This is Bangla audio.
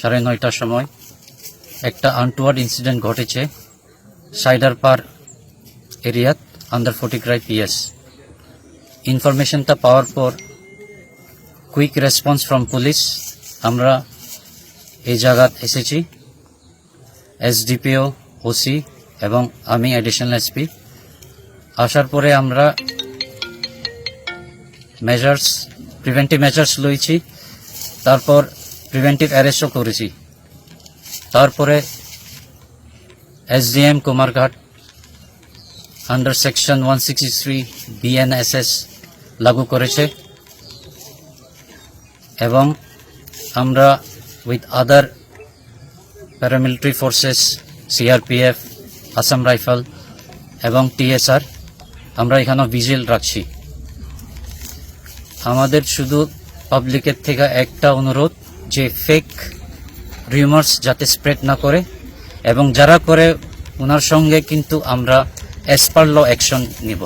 9:30টার সময় একটা আনটুয়ার্ড ইনসিডেন্ট ঘটেছে সাইডার পার এরিয়াত আন্ডার 40 ক্রাই পিএস। ইনফরমেশনটা পাওয়ার পর কুইক রেসপন্স ফ্রম পুলিশ আমরা এই জায়গাত এসেছি। এসডিপিও, ওসি এবং আমি অ্যাডিশনাল এসপি আসার পরে আমরা প্রিভেন্টিভ মেজার্স লইছি, তারপর প্রিভেন্টিভ অ্যারেস্টও করেছি। তারপরে SDM Kumarghat under section 163 BNSS লাগু করেছে এবং আমরা with other paramilitary forces, CRPF, Assam rifle এবং টিএসআর আমরা এখানে ভিজিল রাখছি। আমাদের শুধু পাবলিকের থেকে একটা অনুরোধ যে ফেক রিউমার্স যাতে স্প্রেড না করে, এবং যারা করে ওনার সঙ্গে কিন্তু আমরা অ্যাজ পার ল অ্যাকশন নিব।